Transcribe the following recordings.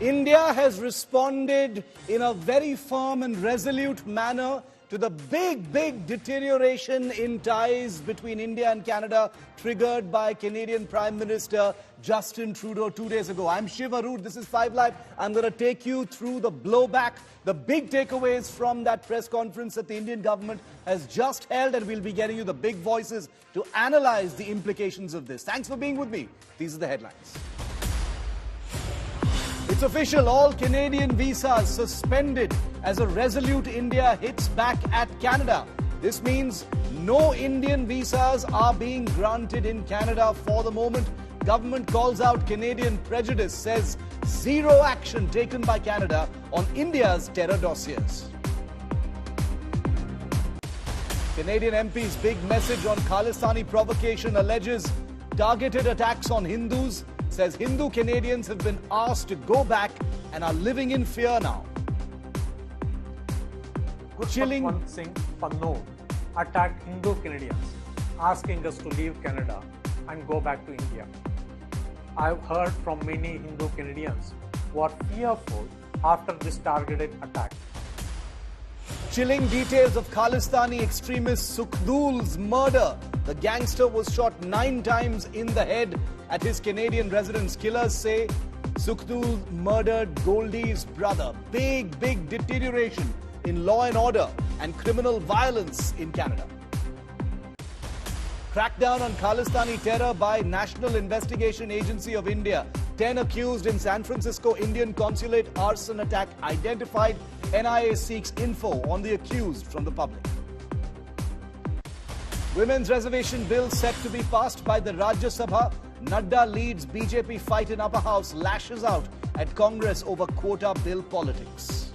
India has responded in a very firm and resolute manner to the big deterioration in ties between India and Canada triggered by Canadian Prime Minister Justin Trudeau 2 days ago. I'm Shiv Arud. This is 5 Live. I'm going to take you through the blowback, the big takeaways from that press conference that the Indian government has just held, and we'll be getting you the big voices to analyze the implications of this. Thanks for being with me. These are the headlines. It's official, all Canadian visas suspended as a resolute India hits back at Canada. This means no Indian visas are being granted in Canada for the moment. Government calls out Canadian prejudice, says zero action taken by Canada on India's terror dossiers. Canadian MP's big message on Khalistani provocation alleges targeted attacks on Hindus. Says Hindu Canadians have been asked to go back and are living in fear now. Chilling. Gurbakht Singh Panno attacked Hindu Canadians, asking us to leave Canada and go back to India. I've heard from many Hindu Canadians who are fearful after this targeted attack. Chilling details of Khalistani extremist Sukhdul's murder. The gangster was shot 9 times in the head at his Canadian residence. Killers say Sukhdul murdered Goldie's brother. Big deterioration in law and order and criminal violence in Canada. Crackdown on Khalistani terror by National Investigation Agency of India. 10 accused in San Francisco Indian consulate arson attack identified. NIA seeks info on the accused from the public. Women's reservation bill set to be passed by the Rajya Sabha. Nadda leads BJP fight in upper house, lashes out at Congress over quota bill politics.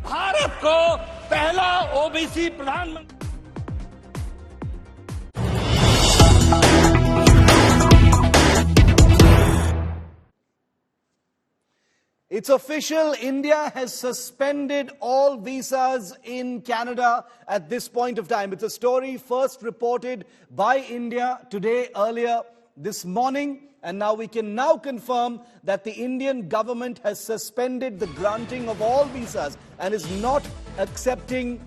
Bharat को पहला OBC प्रधानमंत्री It's official, India has suspended all visas in Canada at this point of time. It's a story first reported by India today, earlier this morning. And now we can confirm that the Indian government has suspended the granting of all visas and is not accepting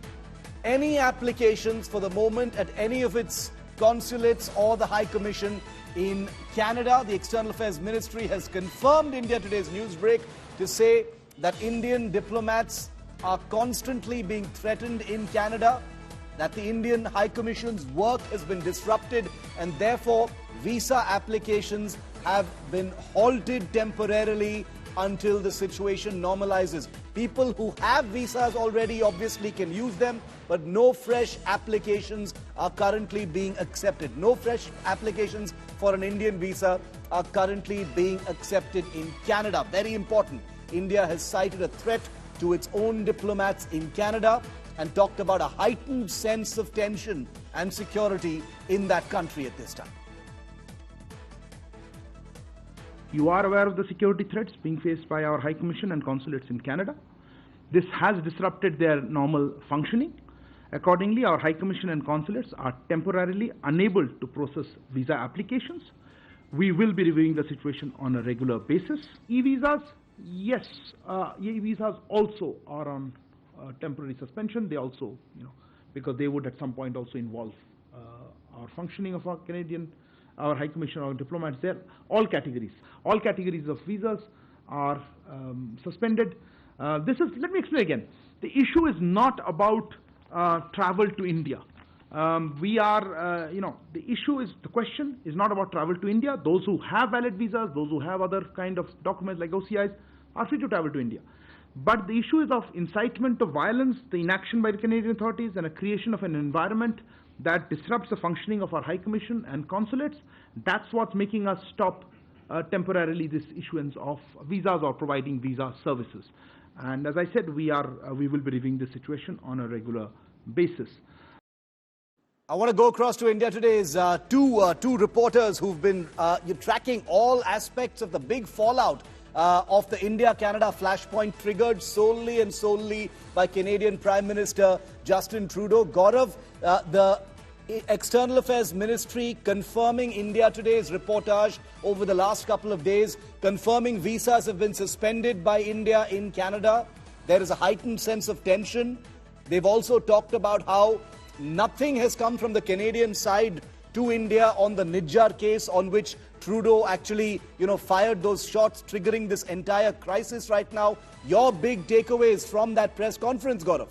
any applications for the moment at any of its consulates or the High Commission in Canada. The External Affairs Ministry has confirmed India Today's news break to say that Indian diplomats are constantly being threatened in Canada, that the Indian High Commission's work has been disrupted, and therefore visa applications have been halted temporarily until the situation normalizes. People who have visas already obviously can use them, but no fresh applications are currently being accepted. No fresh applications for an Indian visa are currently being accepted in Canada. Very important. India has cited a threat to its own diplomats in Canada and talked about a heightened sense of tension and security in that country at this time. You are aware of the security threats being faced by our High Commission and consulates in Canada. This has disrupted their normal functioning. Accordingly, our High Commission and consulates are temporarily unable to process visa applications. We will be reviewing the situation on a regular basis. E-visas, yes, e-visas also are on temporary suspension. They also, because they would at some point also involve our functioning of our High Commission, our diplomats there. All categories of visas are suspended. Let me explain again. The issue is not about travel to India. The question is not about travel to India. Those who have valid visas, those who have other kind of documents like OCIs are free to travel to India. But the issue is of incitement to violence, the inaction by the Canadian authorities, and a creation of an environment that disrupts the functioning of our High Commission and consulates. That's what's making us stop temporarily this issuance of visas or providing visa services. And as I said, we will be reviewing the situation on a regular basis. I want to go across to India Today's two reporters who've been tracking all aspects of the big fallout of the India-Canada flashpoint triggered solely and solely by Canadian Prime Minister Justin Trudeau. Gaurav, the External Affairs Ministry confirming India Today's reportage over the last couple of days, confirming visas have been suspended by India in Canada. There is a heightened sense of tension. They've also talked about how nothing has come from the Canadian side to India on the Nijjar case, on which Trudeau actually, fired those shots, triggering this entire crisis right now. Your big takeaways from that press conference, Gaurav?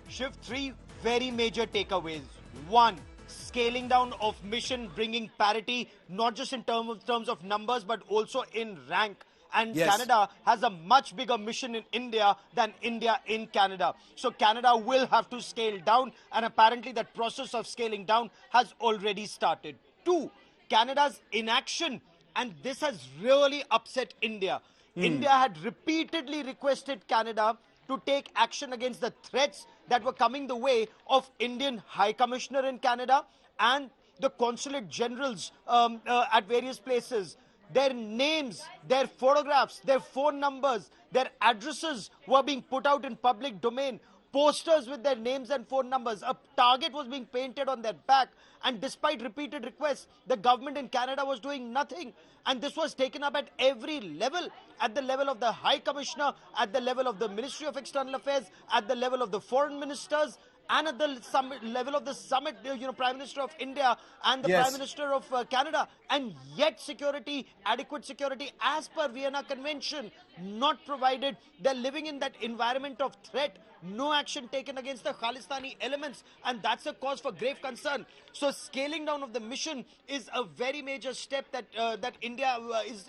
Shiv, three very major takeaways. One, scaling down of mission, bringing parity, not just in terms of numbers, but also in rank. And yes, Canada has a much bigger mission in India than India in Canada. So Canada will have to scale down, and apparently that process of scaling down has already started. Two, Canada's inaction, and this has really upset India. India had repeatedly requested Canada to take action against the threats that were coming the way of Indian High Commissioner in Canada and the consulate generals at various places. Their names, their photographs, their phone numbers, their addresses were being put out in public domain. Posters with their names and phone numbers. A target was being painted on their back. And despite repeated requests, the government in Canada was doing nothing. And this was taken up at every level. At the level of the High Commissioner, at the level of the Ministry of External Affairs, at the level of the foreign ministers, and at the level of the summit, Prime Minister of India and the Prime Minister of Canada. And yet security, adequate security as per Vienna Convention, not provided. They're living in that environment of threat. No action taken against the Khalistani elements, and that's a cause for grave concern. So scaling down of the mission is a very major step that India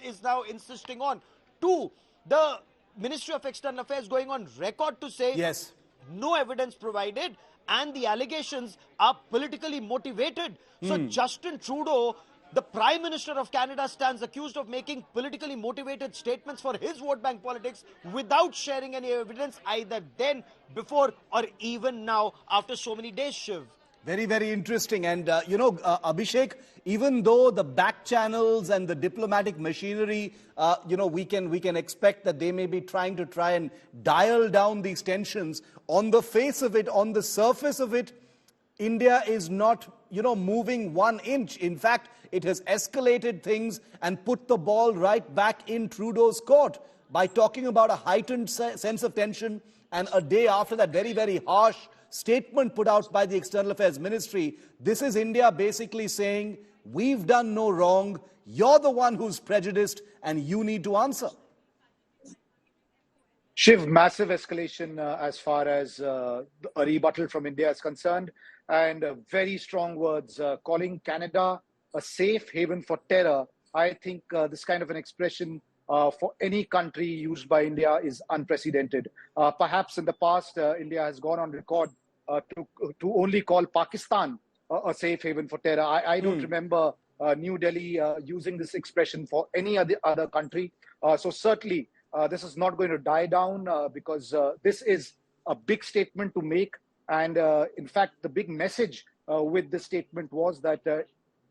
is now insisting on. Two, the Ministry of External Affairs going on record to say no evidence provided, and the allegations are politically motivated. So Justin Trudeau, the Prime Minister of Canada, stands accused of making politically motivated statements for his vote bank politics without sharing any evidence either then, before, or even now after so many days, Shiv. Very, very interesting. And, Abhishek, even though the back channels and the diplomatic machinery, we can expect that they may be trying and dial down these tensions, on the face of it, on the surface of it, India is not, moving 1 inch. In fact, it has escalated things and put the ball right back in Trudeau's court by talking about a heightened sense of tension. And a day after that very, very harsh statement put out by the External Affairs Ministry, this is India basically saying, we've done no wrong, you're the one who's prejudiced, and you need to answer. Shiv, massive escalation as far as a rebuttal from India is concerned, and very strong words calling Canada a safe haven for terror. I think this kind of an expression for any country used by India is unprecedented. Perhaps in the past, India has gone on record to only call Pakistan a safe haven for terror. I don't remember New Delhi using this expression for any other country. So certainly, this is not going to die down because this is a big statement to make. And in fact, the big message with this statement was that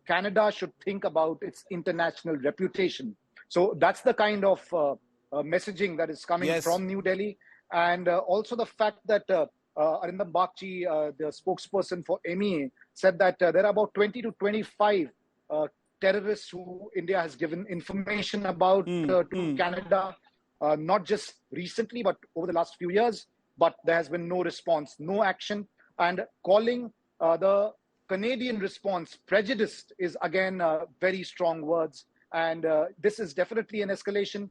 Canada should think about its international reputation. So that's the kind of messaging that is coming from New Delhi. And also the fact that Arindam Bagchi, the spokesperson for MEA, said that there are about 20 to 25 terrorists who India has given information about to Canada, not just recently, but over the last few years. But there has been no response, no action. And calling the Canadian response prejudiced is, again, very strong words. And this is definitely an escalation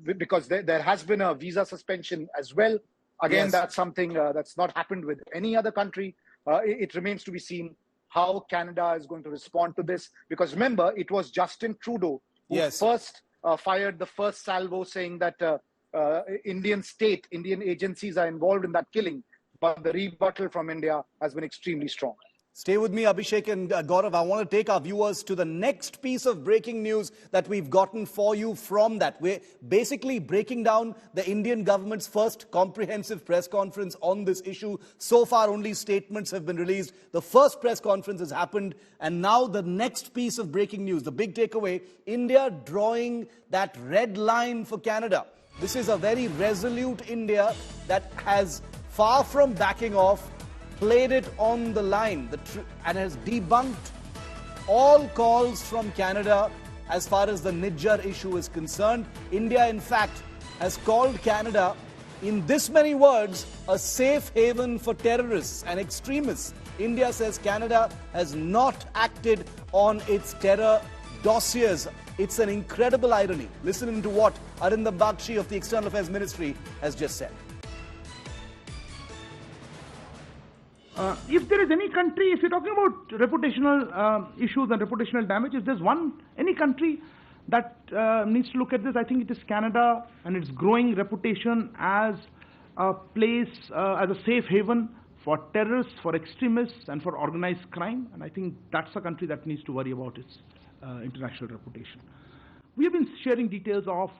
because there has been a visa suspension as well. Again, that's something that's not happened with any other country. It remains to be seen how Canada is going to respond to this. Because remember, it was Justin Trudeau who first fired the first salvo, saying that Indian agencies are involved in that killing. But the rebuttal from India has been extremely strong. Stay with me, Abhishek and Gaurav. I want to take our viewers to the next piece of breaking news that we've gotten for you from that. We're basically breaking down the Indian government's first comprehensive press conference on this issue. So far, only statements have been released. The first press conference has happened. And now the next piece of breaking news, the big takeaway, India drawing that red line for Canada. This is a very resolute India that has, far from backing off, played it on the line and has debunked all calls from Canada as far as the Nijjar issue is concerned. India, in fact, has called Canada, in this many words, a safe haven for terrorists and extremists. India says Canada has not acted on its terror dossiers. It's an incredible irony. Listen to what Arindam Bagchi of the External Affairs Ministry has just said. If there is any country, if you're talking about reputational issues and reputational damage, if there's any country that needs to look at this, I think it is Canada and its growing reputation as a place, as a safe haven for terrorists, for extremists, and for organized crime. And I think that's a country that needs to worry about its international reputation. We have been sharing details of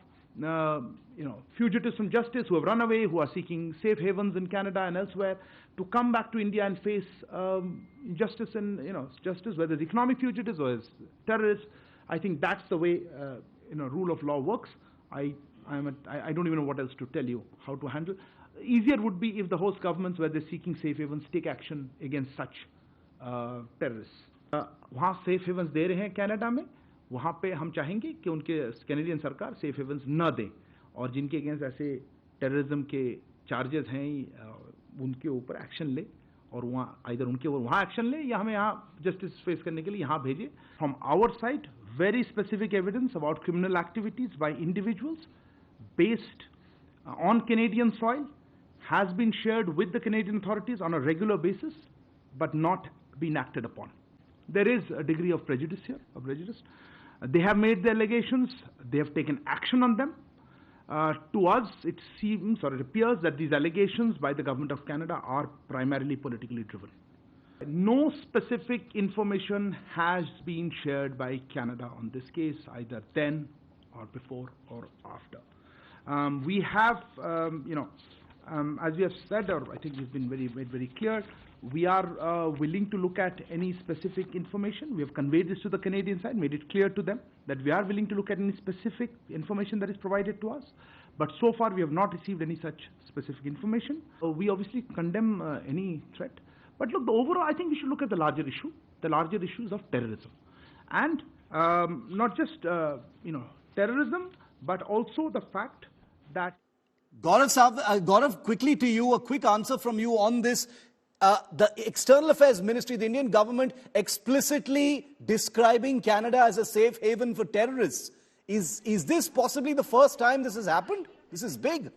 fugitives from justice who have run away, who are seeking safe havens in Canada and elsewhere, to come back to India and face justice and justice, whether it's economic fugitives or it's terrorists. I think that's the way rule of law works. I don't even know what else to tell you how to handle. Easier would be if the host governments, where they're seeking safe havens, take action against such terrorists. वहाँ safe havens दे रहे हैं Canada में, वहाँ पे हम चाहेंगे कि उनके कैनेडियन सरकार safe havens न दे, और जिनके against ऐसे terrorism के charges हैं उनके ऊपर action ले, और वहाँ either उनके ऊपर वहाँ action ले या हमें यहाँ justice face करने के लिए यहाँ भेजे. From our side, very specific evidence about criminal activities by individuals based on Canadian soil has been shared with the Canadian authorities on a regular basis, but not been acted upon. There is a degree of prejudice here, They have made the allegations, they have taken action on them. To us, it seems or it appears that these allegations by the Government of Canada are primarily politically driven. No specific information has been shared by Canada on this case, either then or before or after. We have, as we have said, or I think we've been made very clear, we are willing to look at any specific information. We have conveyed this to the Canadian side, made it clear to them that we are willing to look at any specific information that is provided to us. But so far, we have not received any such specific information. We obviously condemn any threat. But look, overall, I think we should look at the larger issue. The larger issues of terrorism, and not just terrorism, but also the fact that. Gaurav, quickly to you, a quick answer from you on this. The External Affairs Ministry, the Indian government, explicitly describing Canada as a safe haven for terrorists. Is this possibly the first time this has happened? This is big.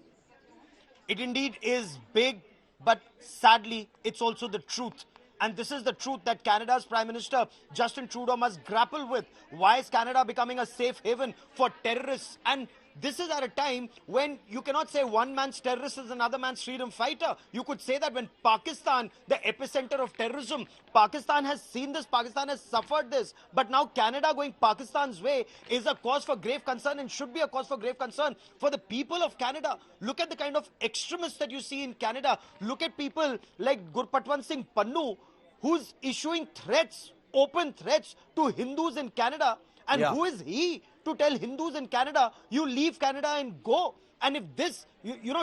It indeed is big, but sadly, it's also the truth. And this is the truth that Canada's Prime Minister, Justin Trudeau, must grapple with. Why is Canada becoming a safe haven for terrorists? And this is at a time when you cannot say one man's terrorist is another man's freedom fighter. You could say that when Pakistan, the epicenter of terrorism, Pakistan has seen this, Pakistan has suffered this. But now Canada going Pakistan's way is a cause for grave concern and should be a cause for grave concern for the people of Canada. Look at the kind of extremists that you see in Canada. Look at people like Gurpatwant Singh Pannu, who's issuing threats, open threats to Hindus in Canada. And who is he to tell Hindus in Canada, you leave Canada and go? And if this,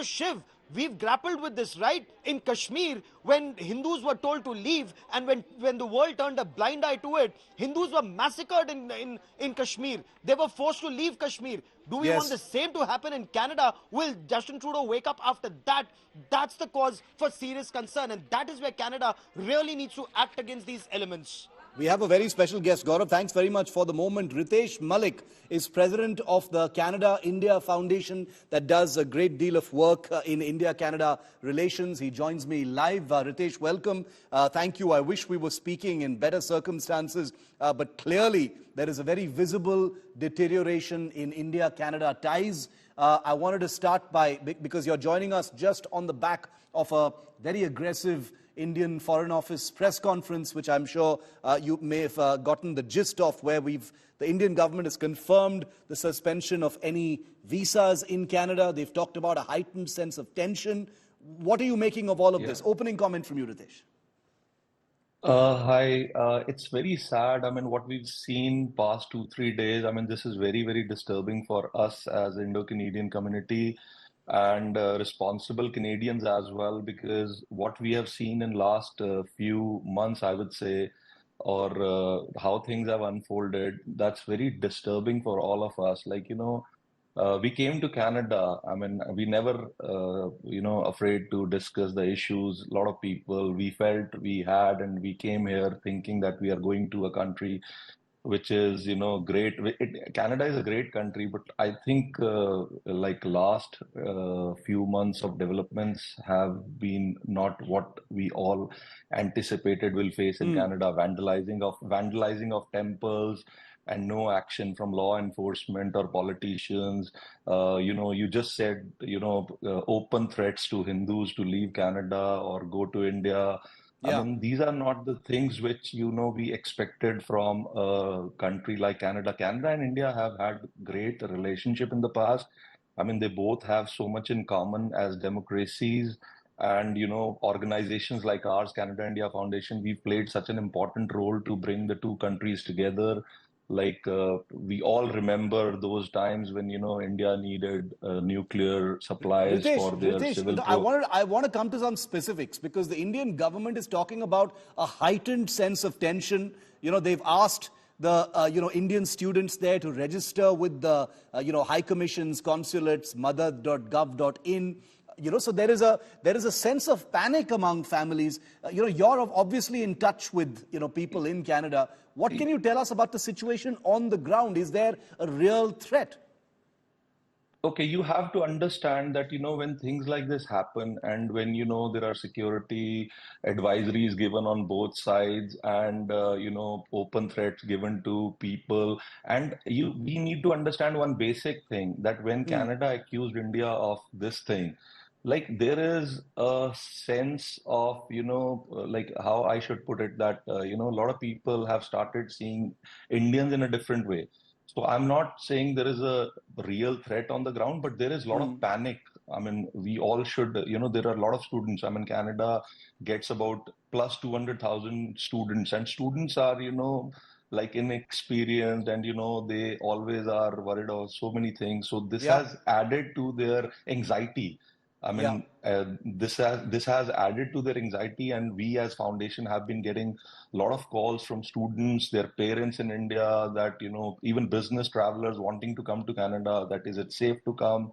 Shiv, we've grappled with this, right? In Kashmir, when Hindus were told to leave and when the world turned a blind eye to it, Hindus were massacred in Kashmir. They were forced to leave Kashmir. Do we want the same to happen in Canada? Will Justin Trudeau wake up after that? That's the cause for serious concern. And that is where Canada really needs to act against these elements. We have a very special guest. Gaurav, thanks very much for the moment. Ritesh Malik is president of the Canada-India Foundation that does a great deal of work in India-Canada relations. He joins me live. Ritesh, welcome. Thank you. I wish we were speaking in better circumstances, but clearly there is a very visible deterioration in India-Canada ties. I wanted to start by, because you're joining us just on the back of a very aggressive Indian Foreign Office press conference, which I'm sure you may have gotten the gist of, where the Indian government has confirmed the suspension of any visas in Canada. They've talked about a heightened sense of tension. What are you making of all of this? Opening comment from you, Ritesh. Hi, it's very sad. I mean, what we've seen past 2-3 days, I mean, this is very, very disturbing for us as Indo-Canadian community. and responsible Canadians as well, because what we have seen in last few months, I would say, or how things have unfolded, that's very disturbing for all of us. Like, we came to Canada. I mean, we never, afraid to discuss the issues. A lot of people we felt we had, and we came here thinking that we are going to a country which is, great. Canada is a great country, but I think like last few months of developments have been not what we all anticipated will face in Canada. Vandalizing of temples, and no action from law enforcement or politicians. You just said, open threats to Hindus to leave Canada or go to India. I Yeah. mean, these are not the things which, we expected from a country like Canada. Canada and India have had great relationship in the past. I mean, they both have so much in common as democracies, and, organizations like ours, Canada India Foundation, we've played such an important role to bring the two countries together. Like, we all remember those times when, India needed nuclear supplies for their Ritesh, civil I want to come to some specifics because the Indian government is talking about a heightened sense of tension. They've asked the Indian students there to register with the high commissions, consulates, mother.gov.in. So there is a sense of panic among families. You're obviously in touch with people in Canada. What can you tell us about the situation on the ground? Is there a real threat? Okay, you have to understand that, when things like this happen, and when, there are security advisories given on both sides, and, open threats given to people. And we need to understand one basic thing, that when Canada accused India of this thing, like, there is a sense of, like, how I should put it, that, a lot of people have started seeing Indians in a different way. So I'm not saying there is a real threat on the ground, but there is a lot of panic. I mean, we all should, there are a lot of students. I mean, Canada gets about plus 200,000 students, and students are, like, inexperienced, and, they always are worried about so many things. So this Yeah. has added to their anxiety. I Yeah. mean, this has added to their anxiety, and we as foundation have been getting a lot of calls from students, their parents in India, that, even business travelers wanting to come to Canada, that is it safe to come,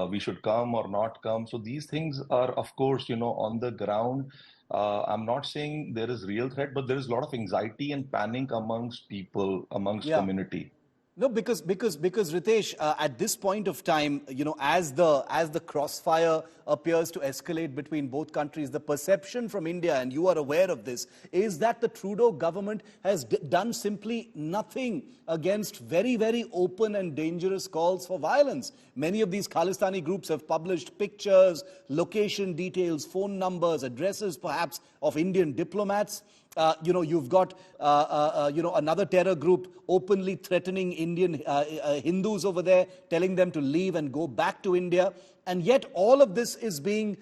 we should come or not come. So these things are, of course, on the ground. I'm not saying there is real threat, but there is a lot of anxiety and panic amongst people, amongst Yeah. community. No, because Ritesh, at this point of time, as the crossfire appears to escalate between both countries, the perception from India, and you are aware of this, is that the Trudeau government has done simply nothing against very, very open and dangerous calls for violence. Many of these Khalistani groups have published pictures, location details, phone numbers, addresses perhaps of Indian diplomats. You've got, another terror group openly threatening Indian Hindus over there, telling them to leave and go back to India. And yet all of this is being,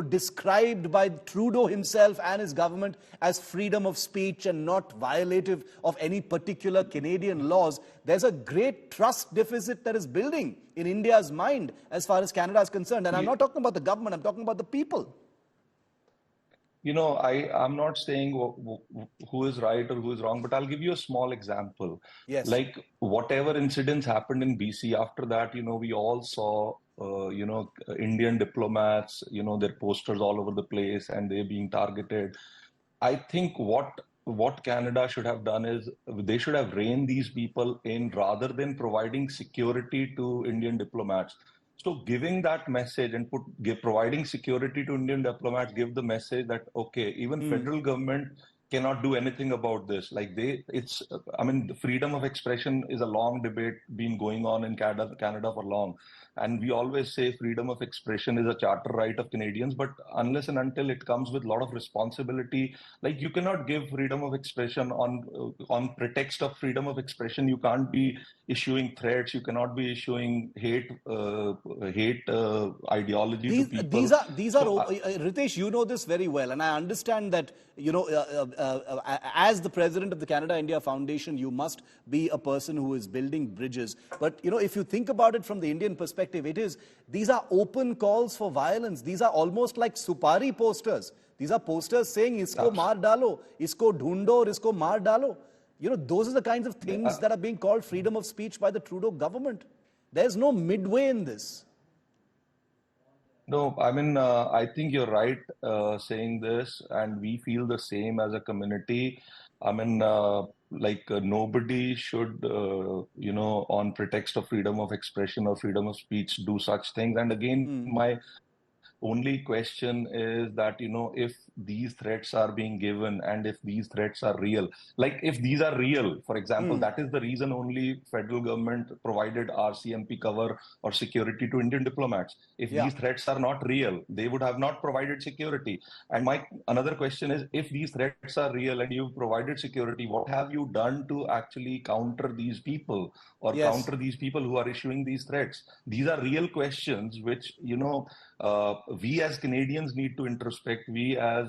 described by Trudeau himself and his government as freedom of speech and not violative of any particular Canadian laws. There's a great trust deficit that is building in India's mind as far as Canada is concerned. And I'm not talking about the government, I'm talking about the people. I'm not saying who is right or who is wrong, but I'll give you a small example. Yes. Like, whatever incidents happened in BC, after that, we all saw, Indian diplomats, their posters all over the place, and they being targeted. I think what Canada should have done is they should have reined these people in rather than providing security to Indian diplomats. So giving that message and providing security to Indian diplomats, give the message that, okay, even federal government cannot do anything about this. Like, I mean, the freedom of expression is a long debate been going on in Canada for long. And we always say freedom of expression is a charter right of Canadians, but unless and until it comes with a lot of responsibility, like, you cannot give freedom of expression on pretext of freedom of expression. You can't be issuing threats. You cannot be issuing hate ideology to people. These are Ritesh, you know this very well, and I understand that as the president of the Canada-India Foundation, you must be a person who is building bridges. But, you know, if you think about it from the Indian perspective, these are open calls for violence. These are almost like supari posters. These are posters saying, isko maar dalo, isko dhundo, isko maar dalo. You know, those are the kinds of things that are being called freedom of speech by the Trudeau government. There's no midway in this. No, I mean, I think you're right saying this, and we feel the same as a community. I mean, nobody should, on pretext of freedom of expression or freedom of speech, do such things. And again, my only question is that, if these threats are being given and if these threats are real, like if these are real, for example, that is the reason only federal government provided RCMP cover or security to Indian diplomats. If these threats are not real, they would have not provided security. And my another question is, if these threats are real and you've provided security, what have you done to actually counter these people or counter these people who are issuing these threats? These are real questions which, we as Canadians need to introspect. We as,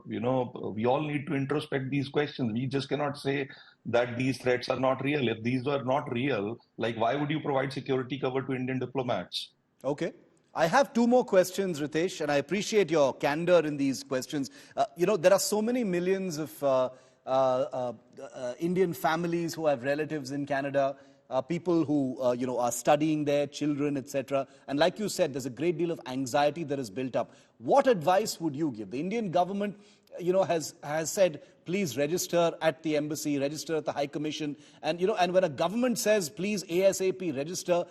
we all need to introspect these questions. We just cannot say that these threats are not real. If these are not real, like why would you provide security cover to Indian diplomats? Okay. I have two more questions, Ritesh, and I appreciate your candor in these questions. There are so many millions of Indian families who have relatives in Canada, people who are studying there, children, etc. And like you said, there's a great deal of anxiety that is built up. What advice would you give? The Indian government, has said, please register at the embassy, register at the High Commission, and and when a government says, please ASAP register,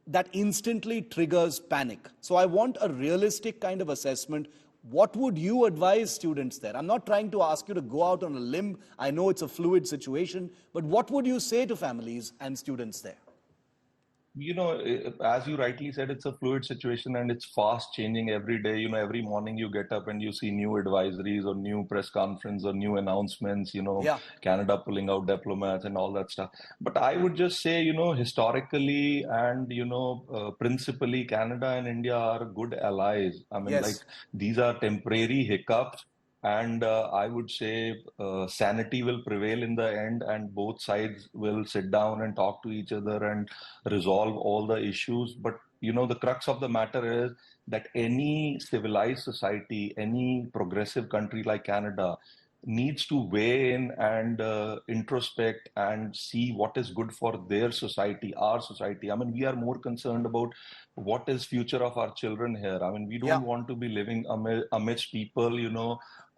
that instantly triggers panic. So I want a realistic kind of assessment. What would you advise students there? I'm not trying to ask you to go out on a limb. I know it's a fluid situation, but what would you say to families and students there? As you rightly said, it's a fluid situation and it's fast changing every day. Every morning you get up and you see new advisories or new press conference or new announcements, Canada pulling out diplomats and all that stuff. But I would just say, historically and, principally, Canada and India are good allies. I mean, these are temporary hiccups. And I would say sanity will prevail in the end, and both sides will sit down and talk to each other and resolve all the issues. But, the crux of the matter is that any civilized society, any progressive country like Canada needs to weigh in and introspect and see what is good for their society, our society. I mean, we are more concerned about what is future of our children here. I mean, we don't want to be living amidst people,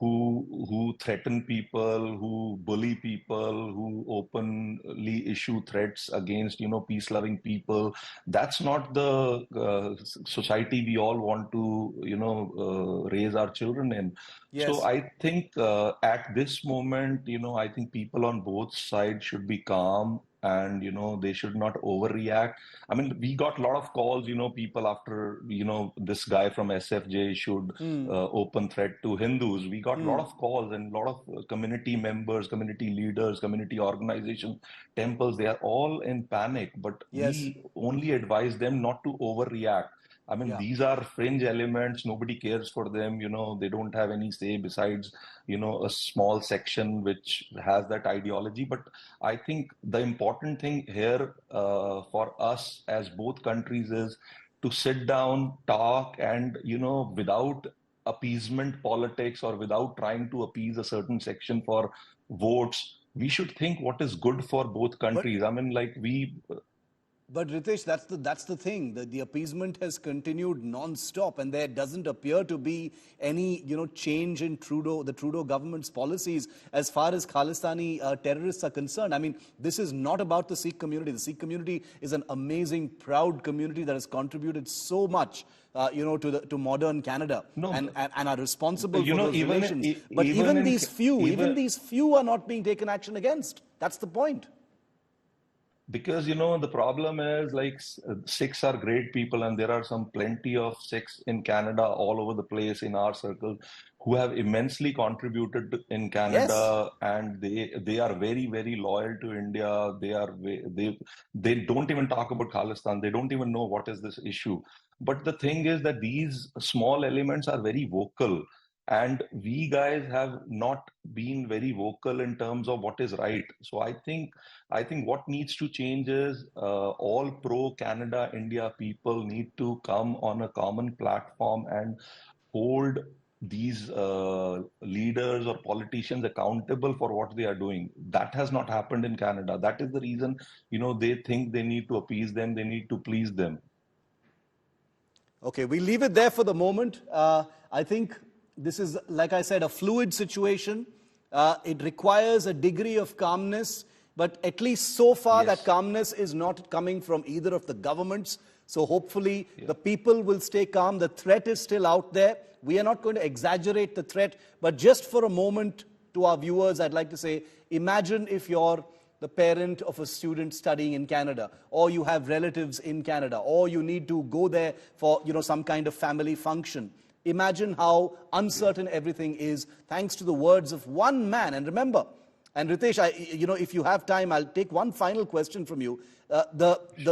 who threaten people, who bully people, who openly issue threats against, peace-loving people. That's not the society we all want to, raise our children in. So I think at this moment, I think people on both sides should be calm and, they should not overreact. I mean, we got a lot of calls, people after, this guy from SFJ issued open threat to Hindus. We got a lot of calls and a lot of community members, community leaders, community organizations, temples, they are all in panic, but we only advise them not to overreact. I mean, these are fringe elements. Nobody cares for them. They don't have any say besides, a small section which has that ideology. But I think the important thing here for us as both countries is to sit down, talk, and, without appeasement politics or without trying to appease a certain section for votes, we should think what is good for both countries. But Ritesh, that's the thing. The appeasement has continued non-stop, and there doesn't appear to be any change in the Trudeau government's policies as far as Khalistani terrorists are concerned. I mean, this is not about the Sikh community. The Sikh community is an amazing, proud community that has contributed so much, to modern Canada and are responsible for those relations. But even these few are not being taken action against. That's the point. Because, the problem is Sikhs are great people, and there are plenty of Sikhs in Canada all over the place in our circle who have immensely contributed in Canada, and they are very, very loyal to India. They don't even talk about Khalistan. They don't even know what is this issue. But the thing is that these small elements are very vocal. And we guys have not been very vocal in terms of what is right. So I think what needs to change is all pro-Canada India people need to come on a common platform and hold these leaders or politicians accountable for what they are doing. That has not happened in Canada. That is the reason, they think they need to appease them, they need to please them. Okay, we leave it there for the moment. I think this is, like I said, a fluid situation. It requires a degree of calmness, but at least so far Yes. that calmness is not coming from either of the governments. So hopefully the people will stay calm. The threat is still out there. We are not going to exaggerate the threat, but just for a moment to our viewers, I'd like to say, imagine if you're the parent of a student studying in Canada, or you have relatives in Canada, or you need to go there for, some kind of family function. Imagine how uncertain everything is, thanks to the words of one man. And remember, and Ritesh, if you have time, I'll take one final question from you.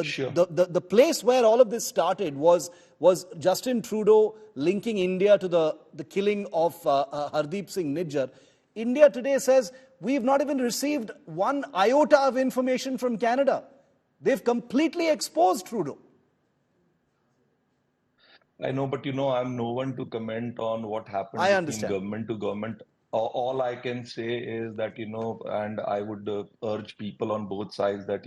Sure. The place where all of this started was Justin Trudeau linking India to the killing of Hardeep Singh Nijjar. India today says, we've not even received one iota of information from Canada. They've completely exposed Trudeau. I know, but I'm no one to comment on what happened I between understand. government to government. All I can say is that, and I would urge people on both sides that,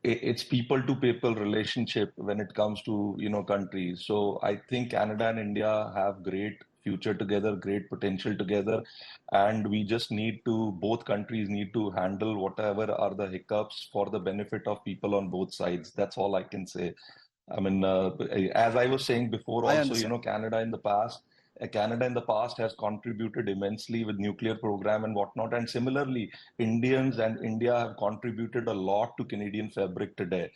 it's people to people relationship when it comes to, countries. So I think Canada and India have great future together, great potential together. And we just both countries need to handle whatever are the hiccups for the benefit of people on both sides. That's all I can say. I mean, as I was saying before, I also, understand. Canada in the past has contributed immensely with nuclear program and whatnot. And similarly, Indians and India have contributed a lot to Canadian fabric today.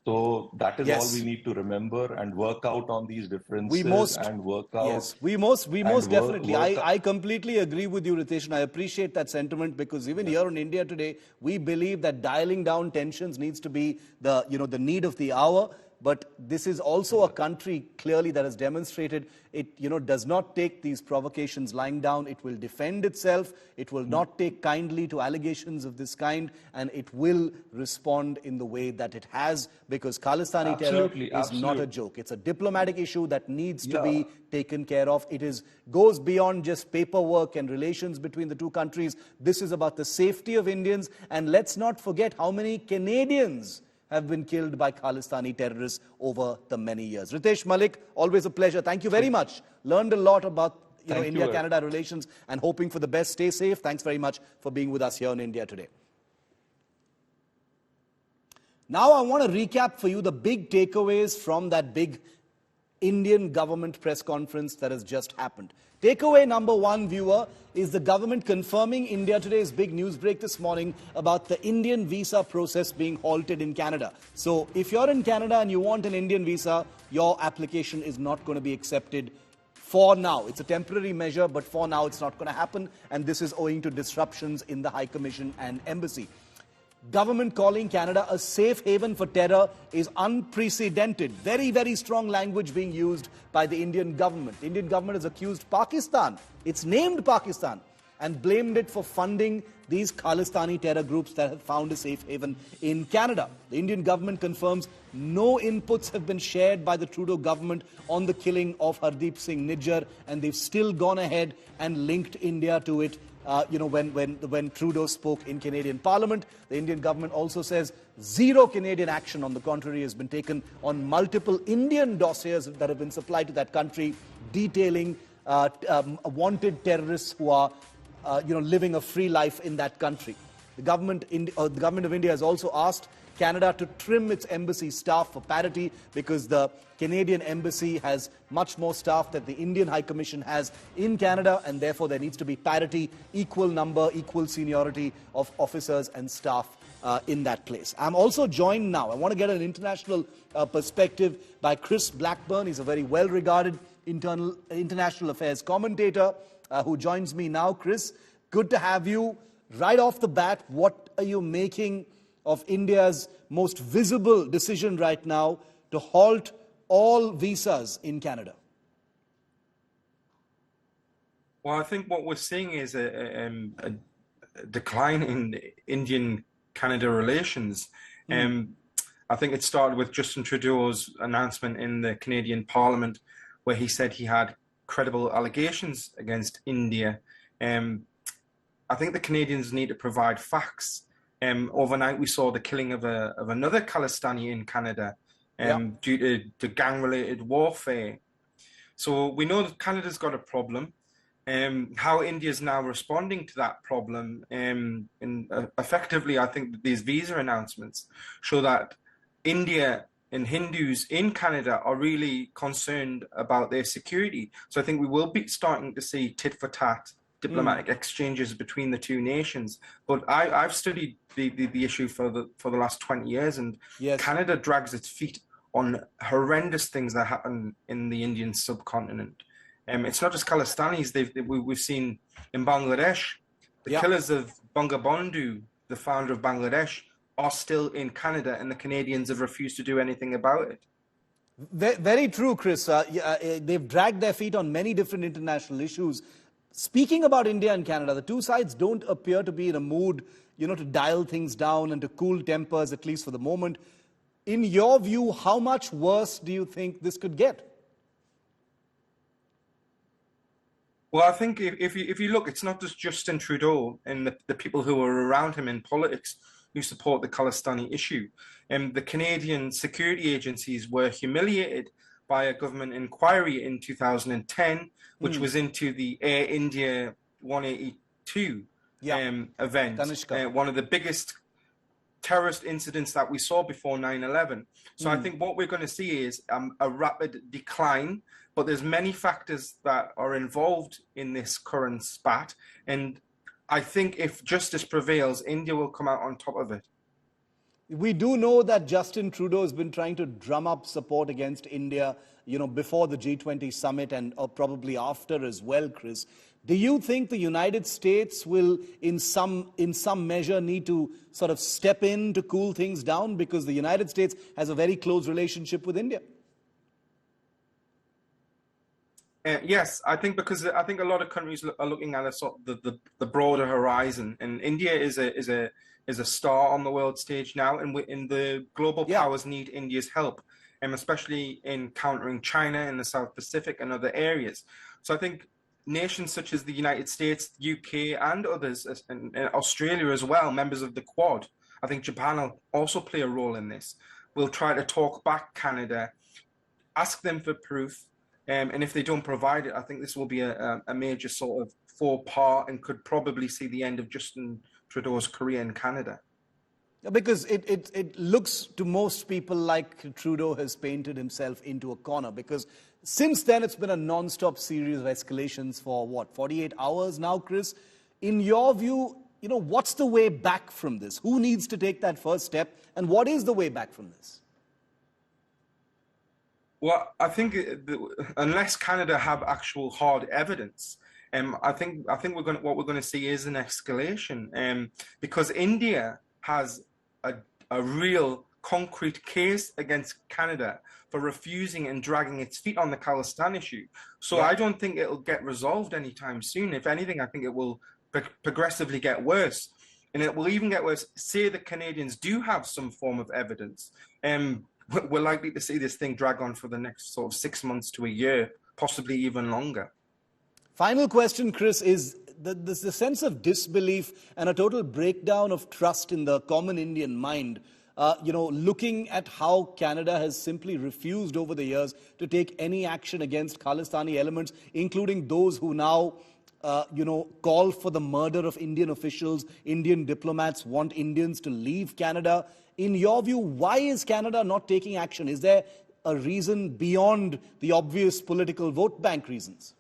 So that is all we Yes. need to remember and work out on these We differences most, and work out yes, we most and definitely. work. I completely agree with you, Ritesh, and I appreciate that sentiment, because even here in India today, we believe that dialing down tensions needs to be the need of the hour. But this is also a country clearly that has demonstrated it, does not take these provocations lying down. It will defend itself. It will not take kindly to allegations of this kind, and it will respond in the way that it has, because Khalistani terror Absolutely, is not a absolutely. joke. It's a diplomatic issue that needs to Yeah. be taken care of. Goes beyond just paperwork and relations between the two countries. This is about the safety of Indians, and let's not forget how many Canadians have been killed by Khalistani terrorists over the many years. Ritesh Malik, always a pleasure. Thank you very much. Learned a lot about Thank you. India-Canada relations, and hoping for the best. Stay safe. Thanks very much for being with us here in India today. Now I want to recap for you the big takeaways from that big Indian government press conference that has just happened. Takeaway number one, viewer, is the government confirming India Today's big news break this morning about the Indian visa process being halted in Canada. So if you're in Canada and you want an Indian visa, your application is not going to be accepted for now. It's a temporary measure, but for now it's not going to happen. And this is owing to disruptions in the High Commission and Embassy. Government calling Canada a safe haven for terror is unprecedented. Very, very strong language being used by the Indian government. The Indian government has accused Pakistan, it's named Pakistan, and blamed it for funding these Khalistani terror groups that have found a safe haven in Canada. The Indian government confirms no inputs have been shared by the Trudeau government on the killing of Hardeep Singh Nijjar, and they've still gone ahead and linked India to it. When Trudeau spoke in Canadian Parliament. The Indian government also says zero Canadian action, on the contrary, has been taken on multiple Indian dossiers that have been supplied to that country, detailing wanted terrorists who are living a free life in that country. The government of India has also asked Canada to trim its embassy staff for parity, because the Canadian embassy has much more staff that the Indian High Commission has in Canada, and therefore there needs to be parity, equal number, equal seniority of officers and staff in that place. I'm also joined now, I want to get an international perspective, by Chris Blackburn. He's a very well-regarded international affairs commentator who joins me now. Chris, good to have you. Right off the bat, what are you making of India's most visible decision right now to halt all visas in Canada? Well, I think what we're seeing is a decline in Indian-Canada relations. I think it started with Justin Trudeau's announcement in the Canadian Parliament, where he said he had credible allegations against India. I think the Canadians need to provide facts. Overnight, we saw the killing of another Khalistani in Canada due to gang-related warfare. So we know that Canada's got a problem. How India is now responding to that problem, and effectively, I think that these visa announcements show that India and Hindus in Canada are really concerned about their security. So I think we will be starting to see tit for tat diplomatic exchanges between the two nations. But I've studied the issue for the last 20 years, and Canada drags its feet on horrendous things that happen in the Indian subcontinent. It's not just Khalistanis. We've seen in Bangladesh, the killers of Bangabandhu, the founder of Bangladesh, are still in Canada, and the Canadians have refused to do anything about it. Very true, Chris. They've dragged their feet on many different international issues. Speaking about India and Canada, the two sides don't appear to be in a mood, to dial things down and to cool tempers, at least for the moment. In your view, how much worse do you think this could get? Well, I think if you look, it's not just Justin Trudeau and the people who are around him in politics who support the Khalistani issue. The Canadian security agencies were humiliated by a government inquiry in 2010, which was into the Air India 182 event, one of the biggest terrorist incidents that we saw before 9/11. So I think what we're going to see is a rapid decline, but there's many factors that are involved in this current spat. And I think if justice prevails, India will come out on top of it. We do know that Justin Trudeau has been trying to drum up support against India, before the G20 summit and probably after as well, Chris. Do you think the United States will, in some measure, need to sort of step in to cool things down, because the United States has a very close relationship with India? Yes, I think because I think a lot of countries are looking at the broader horizon, and India is a star on the world stage now, and the global powers need India's help, especially in countering China in the South Pacific and other areas. So I think nations such as the United States, UK, and others, and Australia as well, members of the Quad, I think Japan will also play a role in this. We'll try to talk back Canada, ask them for proof. And if they don't provide it, I think this will be a major sort of faux pas and could probably see the end of Justin Trudeau's career in Canada. Because it looks to most people like Trudeau has painted himself into a corner, because since then it's been a non-stop series of escalations for, 48 hours now, Chris? In your view, what's the way back from this? Who needs to take that first step, and what is the way back from this? Well, I think unless Canada have actual hard evidence, I think what we're going to see is an escalation, because India has a real concrete case against Canada for refusing and dragging its feet on the Khalistan issue. So I don't think it'll get resolved anytime soon. If anything, I think it will progressively get worse, and it will even get worse. Say the Canadians do have some form of evidence, we're likely to see this thing drag on for the next sort of 6 months to a year, possibly even longer. Final question, Chris, is the sense of disbelief and a total breakdown of trust in the common Indian mind, looking at how Canada has simply refused over the years to take any action against Khalistani elements, including those who now, call for the murder of Indian officials. Indian diplomats want Indians to leave Canada. In your view, why is Canada not taking action? Is there a reason beyond the obvious political vote bank reasons?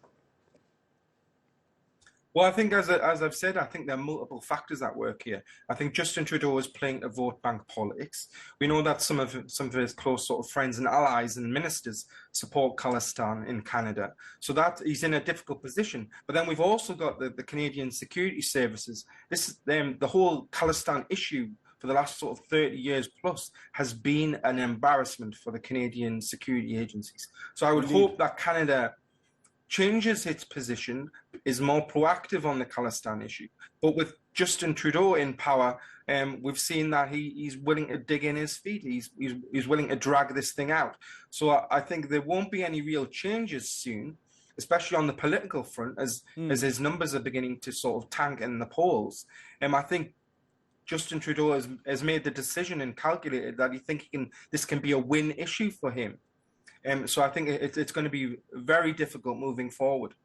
Well, I think, as I've said, I think there are multiple factors at work here. I think Justin Trudeau is playing a vote bank politics. We know that some of his close sort of friends and allies and ministers support Khalistan in Canada. So that he's in a difficult position. But then we've also got the Canadian security services. The whole Khalistan issue for the last sort of 30 years plus has been an embarrassment for the Canadian security agencies. So I would hope that Canada changes its position, is more proactive on the Khalistan issue. But with Justin Trudeau in power, we've seen that he's willing to dig in his feet. He's willing to drag this thing out. So I think there won't be any real changes soon, especially on the political front, as his numbers are beginning to sort of tank in the polls. I think Justin Trudeau has made the decision and calculated that this can be a win issue for him. So I think it's going to be very difficult moving forward.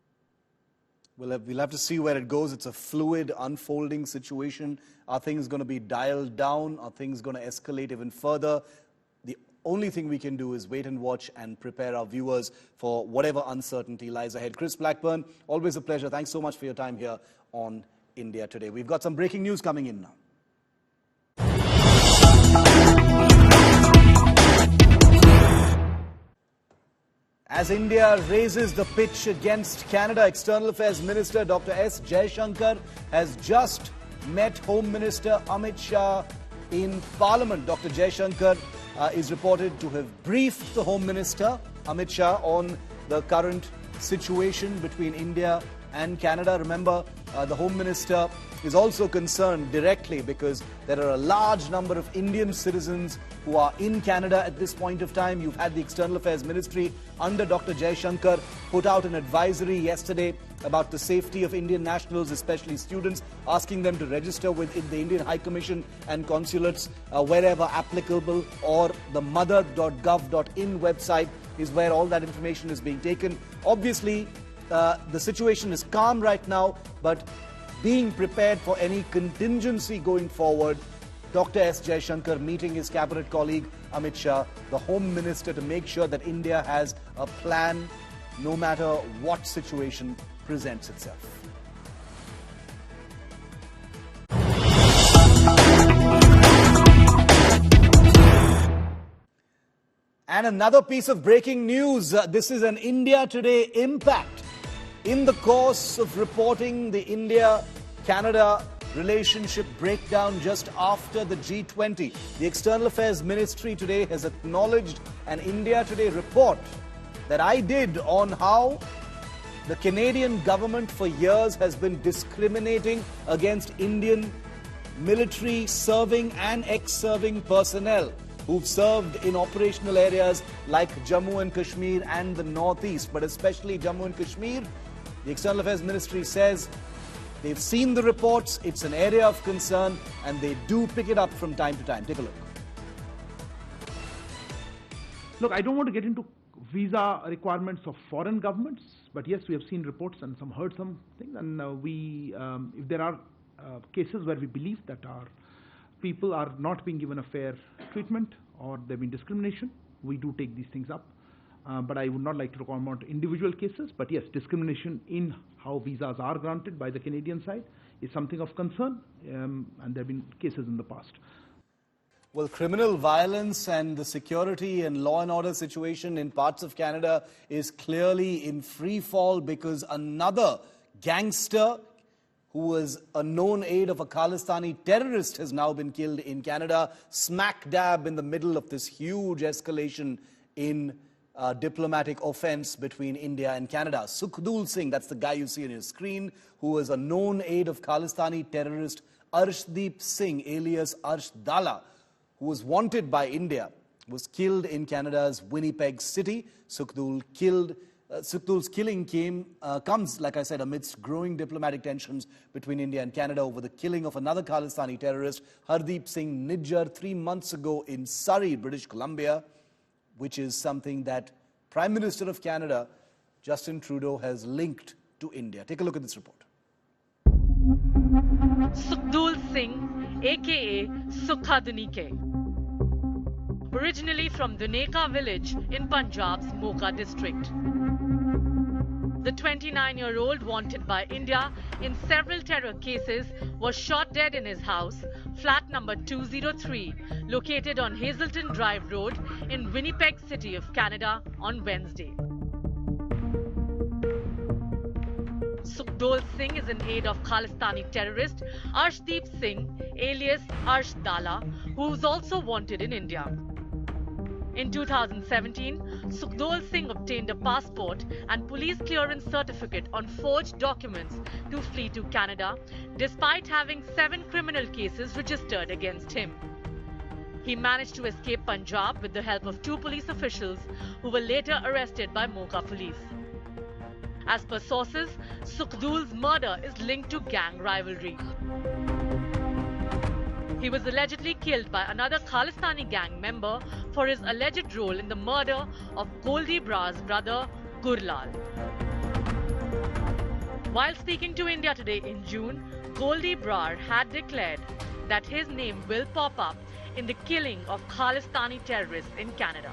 We'll have to see where it goes. It's a fluid, unfolding situation. Are things going to be dialed down? Are things going to escalate even further? The only thing we can do is wait and watch and prepare our viewers for whatever uncertainty lies ahead. Chris Blackburn, always a pleasure. Thanks so much for your time here on India Today. We've got some breaking news coming in now. As India raises the pitch against Canada, External Affairs Minister Dr. S. Jaishankar has just met Home Minister Amit Shah in Parliament. Dr. Jaishankar is reported to have briefed the Home Minister Amit Shah on the current situation between India and Canada. Remember, the Home Minister is also concerned directly because there are a large number of Indian citizens who are in Canada at this point of time. You've had the External Affairs Ministry under Dr. Jaishankar put out an advisory yesterday about the safety of Indian nationals, especially students, asking them to register with the Indian High Commission and consulates wherever applicable, or the mother.gov.in website is where all that information is being taken. Obviously, the situation is calm right now, but being prepared for any contingency going forward, Dr. S. Jaishankar meeting his cabinet colleague Amit Shah, the Home Minister, to make sure that India has a plan no matter what situation presents itself. And another piece of breaking news. This is an India Today impact. In the course of reporting the India-Canada relationship breakdown just after the G20, the External Affairs Ministry today has acknowledged an India Today report that I did on how the Canadian government for years has been discriminating against Indian military serving and ex-serving personnel who've served in operational areas like Jammu and Kashmir and the Northeast, but especially Jammu and Kashmir. The External Affairs Ministry says they've seen the reports, it's an area of concern, and they do pick it up from time to time. Take a look. Look, I don't want to get into visa requirements of foreign governments, but yes, we have seen reports and heard some things, and if there are cases where we believe that our people are not being given a fair treatment or there been discrimination, we do take these things up. But I would not like to comment on individual cases. But yes, discrimination in how visas are granted by the Canadian side is something of concern, and there have been cases in the past. Well, criminal violence and the security and law and order situation in parts of Canada is clearly in free fall because another gangster who was a known aide of a Khalistani terrorist has now been killed in Canada, smack dab in the middle of this huge escalation in diplomatic offense between India and Canada. Sukhdev Singh, that's the guy you see on your screen, who was a known aide of Khalistani terrorist Arshdeep Singh, alias Arsh Dala, who was wanted by India, was killed in Canada's Winnipeg City. Sukhdul's killing comes, like I said, amidst growing diplomatic tensions between India and Canada over the killing of another Khalistani terrorist, Hardeep Singh Nijjar, 3 months ago in Surrey, British Columbia, which is something that Prime Minister of Canada, Justin Trudeau, has linked to India. Take a look at this report. Sukhdev Singh, aka Sukhadunike. Originally from Duneka village in Punjab's Mocha district. The 29-year-old, wanted by India in several terror cases, was shot dead in his house, flat number 203, located on Hazelton Drive Road in Winnipeg City of Canada on Wednesday. Sukhdev Singh is an aide of Khalistani terrorist Arshdeep Singh, alias Arsh Dala, who is also wanted in India. In 2017, Sukhdev Singh obtained a passport and police clearance certificate on forged documents to flee to Canada, despite having 7 criminal cases registered against him. He managed to escape Punjab with the help of 2 police officials who were later arrested by Mocha police. As per sources, Sukhdul's murder is linked to gang rivalry. He was allegedly killed by another Khalistani gang member for his alleged role in the murder of Goldie Brar's brother, Gurlal. While speaking to India Today in June, Goldie Brar had declared that his name will pop up in the killing of Khalistani terrorists in Canada.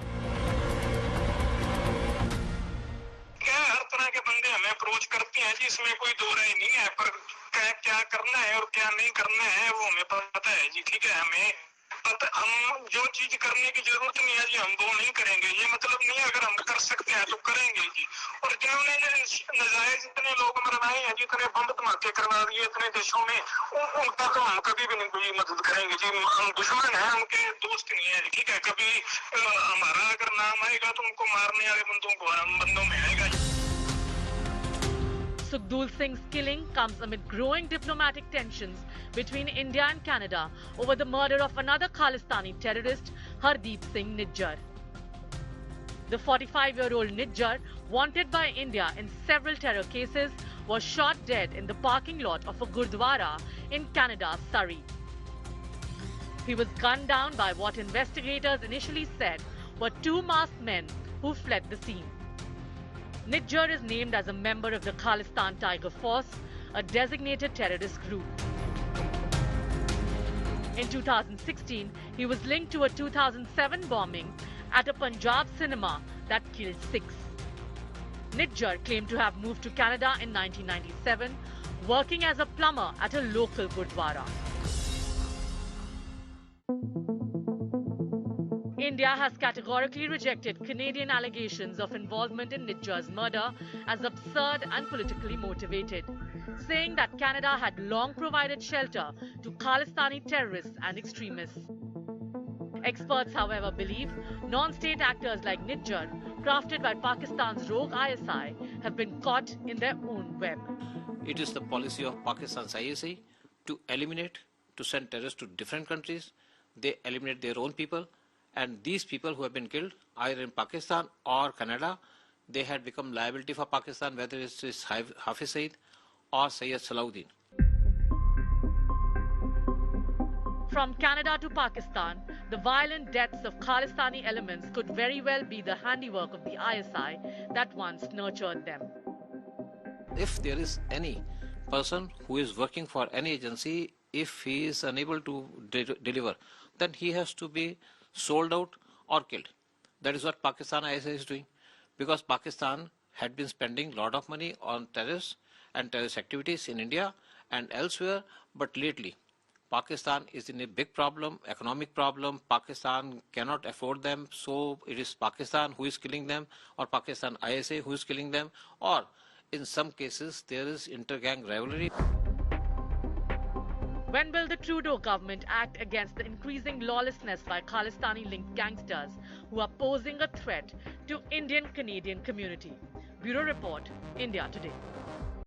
हर तरह के बंदे हमें approach करते हैं जी, इसमें कोई दो राय नहीं है, पर क्या करना है और क्या नहीं करना है वो हमें पता है जी, ठीक है। हमें पता, हम जो चीज करने की जरूरत नहीं है जी हम वो नहीं करेंगे, ये मतलब नहीं है। अगर हम कर सकते हैं तो करेंगे जी। और जिन्होंने नजायज इतने लोग मरवाए हैं जी, इतने बम धमाके करवा दिए इतने देशों में, उनका तो हम कभी भी नहीं कोई मदद करेंगे जी। हम दुश्मन हैं, उनके दोस्त नहीं है, ठीक है। कभी हमारा अगर नाम आएगा तो उनको मारने वाले बंदों में आएगा जी। Sukhdev Singh's killing comes amid growing diplomatic tensions between India and Canada over the murder of another Khalistani terrorist, Hardeep Singh Nijjar. The 45-year-old Nijjar, wanted by India in several terror cases, was shot dead in the parking lot of a Gurdwara in Canada's Surrey. He was gunned down by what investigators initially said were 2 masked men who fled the scene. Nijjar is named as a member of the Khalistan Tiger Force, a designated terrorist group. In 2016, he was linked to a 2007 bombing at a Punjab cinema that killed 6. Nijjar claimed to have moved to Canada in 1997, working as a plumber at a local Gurdwara. India has categorically rejected Canadian allegations of involvement in Nijjar's murder as absurd and politically motivated, saying that Canada had long provided shelter to Khalistani terrorists and extremists. Experts, however, believe non-state actors like Nijjar, crafted by Pakistan's rogue ISI, have been caught in their own web. It is the policy of Pakistan's ISI to eliminate, to send terrorists to different countries. They eliminate their own people. And these people who have been killed, either in Pakistan or Canada, they had become liability for Pakistan, whether it is Hafiz Saeed or Sayyid Salahuddin. From Canada to Pakistan, the violent deaths of Khalistani elements could very well be the handiwork of the ISI that once nurtured them. If there is any person who is working for any agency, if he is unable to deliver, then he has to be sold out or killed. That is what Pakistan ISI is doing, because Pakistan had been spending a lot of money on terrorists and terrorist activities in India and elsewhere, but lately Pakistan is in a big problem, economic problem. Pakistan cannot afford them, so it is Pakistan who is killing them, or Pakistan ISI who is killing them, or in some cases there is inter-gang rivalry. When will the Trudeau government act against the increasing lawlessness by Khalistani-linked gangsters who are posing a threat to Indian-Canadian community? Bureau Report, India Today.